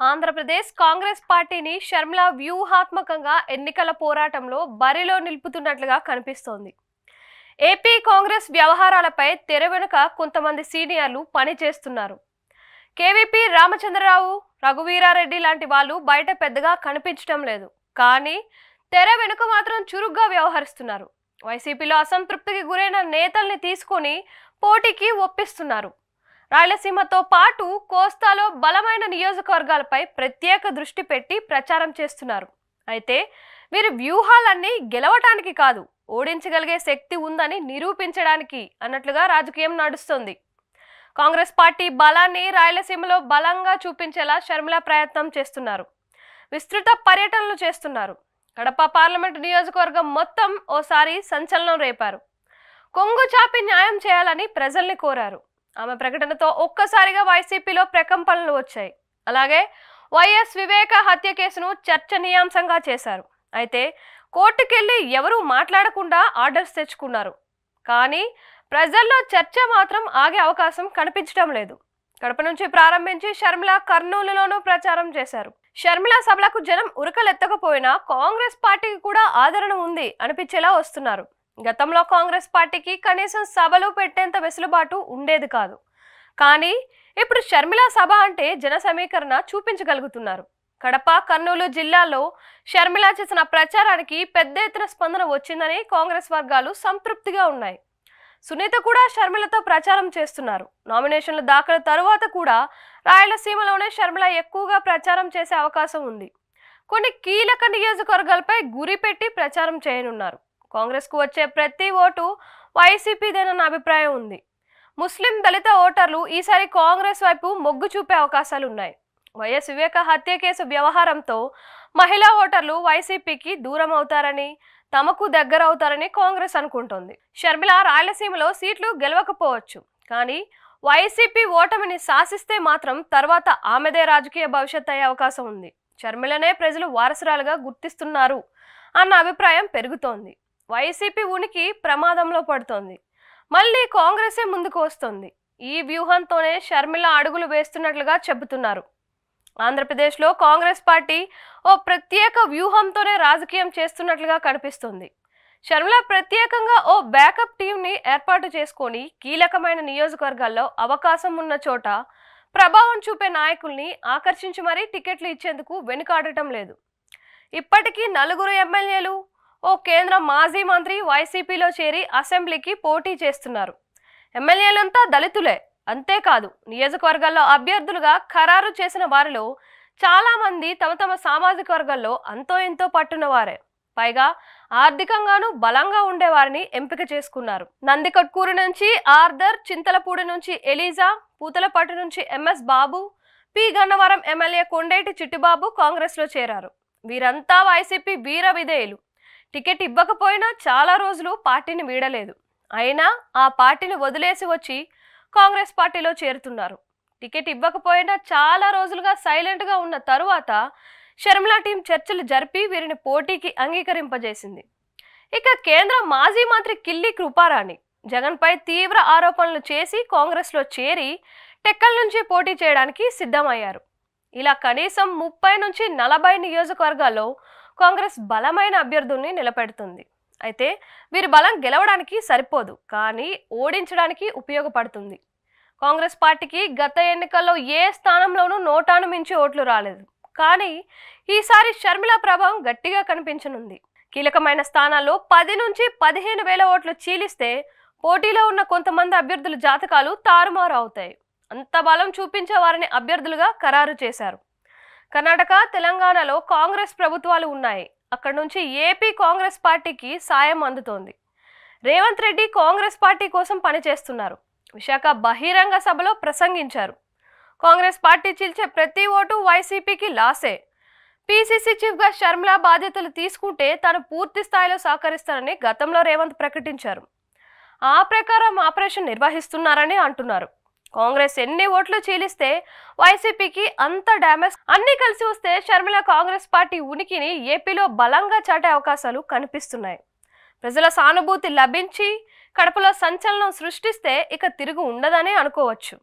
ఆంధ్రప్రదేశ్ కాంగ్రెస్ పార్టీని షర్మిల వ్యూహాత్మకంగా ఎన్నికల పోరాటంలో బరిలో నిలుపుతున్నట్లుగా కనిపిస్తోంది. ఏపీ కాంగ్రెస్ వ్యవహారాలపై తెర వెనుక కొంతమంది సీనియర్లు పనిచేస్తున్నారు. కేవీపీ రామచంద్రరావు, రఘువీరారెడ్డి లాంటి వాళ్ళు బయట పెద్దగా కనిపించడం లేదు. కానీ తెర వెనుక మాత్రం చురుగ్గా వ్యవహరిస్తున్నారు. వైసీపీలో అసంతృప్తికి గురైన నేతల్ని తీసుకొని పోటీకి ఒప్పిస్తున్నారు. రాయలసీమతో పాటు కోస్తాలో బలమైన నియోజకవర్గాలపై ప్రత్యేక దృష్టి పెట్టి ప్రచారం చేస్తున్నారు. అయితే వీరి వ్యూహాలన్నీ గెలవటానికి కాదు, ఓడించగలిగే శక్తి ఉందని నిరూపించడానికి అన్నట్లుగా రాజకీయం నడుస్తోంది. కాంగ్రెస్ పార్టీ బలాన్ని రాయలసీమలో బలంగా చూపించేలా షర్మిల ప్రయత్నం చేస్తున్నారు. విస్తృత పర్యటనలు చేస్తున్నారు. కడప పార్లమెంటు నియోజకవర్గం మొత్తం ఓసారి సంచలనం రేపారు. కొంగు చాపి న్యాయం చేయాలని ప్రజల్ని కోరారు. ఆమె ప్రకటనతో ఒక్కసారిగా వైసీపీలో ప్రకంపనలు వచ్చాయి. అలాగే వైఎస్ వివేక హత్య కేసును చర్చనీయాంశంగా చేశారు. అయితే కోర్టుకెళ్లి ఎవరూ మాట్లాడకుండా ఆర్డర్స్ తెచ్చుకున్నారు. కానీ ప్రజల్లో చర్చ మాత్రం ఆగే అవకాశం కనిపించడం లేదు. కడప నుంచి ప్రారంభించి షర్మిల కర్నూలులోనూ ప్రచారం చేశారు. షర్మిల సభలకు జనం ఉరకలెత్తకపోయినా కాంగ్రెస్ పార్టీకి కూడా ఆదరణ ఉంది అనిపించేలా వస్తున్నారు. గతంలో కాంగ్రెస్ పార్టీకి కనీసం సభలు పెట్టేంత వెసులుబాటు ఉండేది కాదు. కానీ ఇప్పుడు షర్మిల సభ అంటే జన సమీకరణ చూపించగలుగుతున్నారు. కడప, కర్నూలు జిల్లాల్లో షర్మిల చేసిన ప్రచారానికి పెద్ద ఎత్తున స్పందన వచ్చిందని కాంగ్రెస్ వర్గాలు సంతృప్తిగా ఉన్నాయి. సునీత కూడా షర్మిలతో ప్రచారం చేస్తున్నారు. నామినేషన్లు దాఖలు తరువాత కూడా రాయలసీమలోనే షర్మిల ఎక్కువగా ప్రచారం చేసే అవకాశం ఉంది. కొన్ని కీలక నియోజకవర్గాలపై గురి పెట్టి ప్రచారం చేయనున్నారు. కాంగ్రెస్కు వచ్చే ప్రతి ఓటు వైసీపీదేనన్న అభిప్రాయం ఉంది. ముస్లిం, దళిత ఓటర్లు ఈసారి కాంగ్రెస్ వైపు మొగ్గు చూపే అవకాశాలున్నాయి. వైఎస్ వివేక హత్య కేసు వ్యవహారంతో మహిళా ఓటర్లు వైసీపీకి దూరం అవుతారని, తమకు దగ్గర అవుతారని కాంగ్రెస్ అనుకుంటోంది. షర్మిల రాయలసీమలో సీట్లు గెలవకపోవచ్చు, కానీ వైసీపీ ఓటమిని శాసిస్తే మాత్రం తర్వాత ఆమెదే రాజకీయ భవిష్యత్ అయ్యే అవకాశం ఉంది. షర్మిలనే ప్రజలు వారసురాలుగా గుర్తిస్తున్నారు అన్న అభిప్రాయం పెరుగుతోంది. వైసీపీ ఉనికి ప్రమాదంలో పడుతోంది. మళ్ళీ కాంగ్రెసే ముందుకు వస్తుంది. ఈ వ్యూహంతోనే షర్మిల అడుగులు వేస్తున్నట్లుగా చెబుతున్నారు. ఆంధ్రప్రదేశ్లో కాంగ్రెస్ పార్టీ ఓ ప్రత్యేక వ్యూహంతోనే రాజకీయం చేస్తున్నట్లుగా కనిపిస్తుంది. షర్మిల ప్రత్యేకంగా ఓ బ్యాకప్ టీంని ఏర్పాటు చేసుకొని కీలకమైన నియోజకవర్గాల్లో అవకాశం ఉన్న చోట ప్రభావం చూపే నాయకుల్ని ఆకర్షించి మరీ టికెట్లు ఇచ్చేందుకు వెనుకాడటం లేదు. ఇప్పటికీ 4 ఎమ్మెల్యేలు, ఓ కేంద్ర మాజీ మంత్రి వైసీపీలో చేరి అసెంబ్లీకి పోటీ చేస్తున్నారు. ఎమ్మెల్యేలంతా దళితులే. అంతేకాదు, నియోజకవర్గాల్లో అభ్యర్థులుగా ఖరారు చేసిన వారిలో చాలా మంది తమ తమ సామాజిక వర్గాల్లో అంతో ఎంతో పట్టున్నవారే. పైగా ఆర్థికంగానూ బలంగా ఉండేవారిని ఎంపిక చేసుకున్నారు. నందికొట్కూరు నుంచి ఆర్దర్, చింతలపూడి నుంచి ఎలీజా, పూతలపట్టు నుంచి ఎంఎస్ బాబు, పి గన్నవరం ఎమ్మెల్యే కొండేటి చిట్టిబాబు కాంగ్రెస్లో చేరారు. వీరంతా వైసీపీ వీర విధేయులు. టికెట్ ఇవ్వకపోయినా చాలా రోజులు పార్టీని వీడలేదు. అయినా ఆ పార్టీని వదిలేసి వచ్చి కాంగ్రెస్ పార్టీలో చేరుతున్నారు. టికెట్ ఇవ్వకపోయినా చాలా రోజులుగా సైలెంట్గా ఉన్న తరువాత షర్మిల టీం చర్చలు జరిపి వీరిని పోటీకి అంగీకరింపజేసింది. ఇక కేంద్ర మాజీ మంత్రి కిల్లి కృపారాణి జగన్పై తీవ్ర ఆరోపణలు చేసి కాంగ్రెస్లో చేరి టెక్కల్ నుంచి పోటీ చేయడానికి సిద్ధమయ్యారు. ఇలా కనీసం 30 నుంచి 40 నియోజకవర్గాల్లో కాంగ్రెస్ బలమైన అభ్యర్థుల్ని నిలబెడుతుంది. అయితే వీరి బలం గెలవడానికి సరిపోదు, కానీ ఓడించడానికి ఉపయోగపడుతుంది. కాంగ్రెస్ పార్టీకి గత ఎన్నికల్లో ఏ స్థానంలోనూ నోటాను మించి ఓట్లు రాలేదు. కానీ ఈసారి షర్మిల ప్రభావం గట్టిగా కనిపించనుంది. కీలకమైన స్థానాల్లో 10 నుంచి 15 వేల ఓట్లు చీలిస్తే పోటీలో ఉన్న కొంతమంది అభ్యర్థుల జాతకాలు తారుమారు అవుతాయి. అంత బలం చూపించే వారిని అభ్యర్థులుగా ఖరారు చేశారు. కర్ణాటక, తెలంగాణలో కాంగ్రెస్ ప్రభుత్వాలు ఉన్నాయి. అక్కడి నుంచి ఏపీ కాంగ్రెస్ పార్టీకి సాయం అందుతోంది. రేవంత్ రెడ్డి కాంగ్రెస్ పార్టీ కోసం పనిచేస్తున్నారు. విశాఖ బహిరంగ సభలో ప్రసంగించారు. కాంగ్రెస్ పార్టీ చీల్చే ప్రతి ఓటు వైసీపీకి లాసే. పీసీసీ చీఫ్గా షర్మిల బాధ్యతలు తీసుకుంటే తాను పూర్తి స్థాయిలో సహకరిస్తానని గతంలో రేవంత్ ప్రకటించారు. ఆ ప్రకారం ఆపరేషన్ నిర్వహిస్తున్నారని అంటున్నారు. కాంగ్రెస్ ఎన్ని ఓట్లు చీలిస్తే వైసీపీకి అంత డ్యామేజ్. అన్ని కలిసి వస్తే షర్మిల కాంగ్రెస్ పార్టీ ఉనికిని ఏపీలో బలంగా చాటే అవకాశాలు కనిపిస్తున్నాయి. ప్రజల సానుభూతి లభించి కడపలో సంచలనం సృష్టిస్తే ఇక తిరుగు ఉండదనే అనుకోవచ్చు.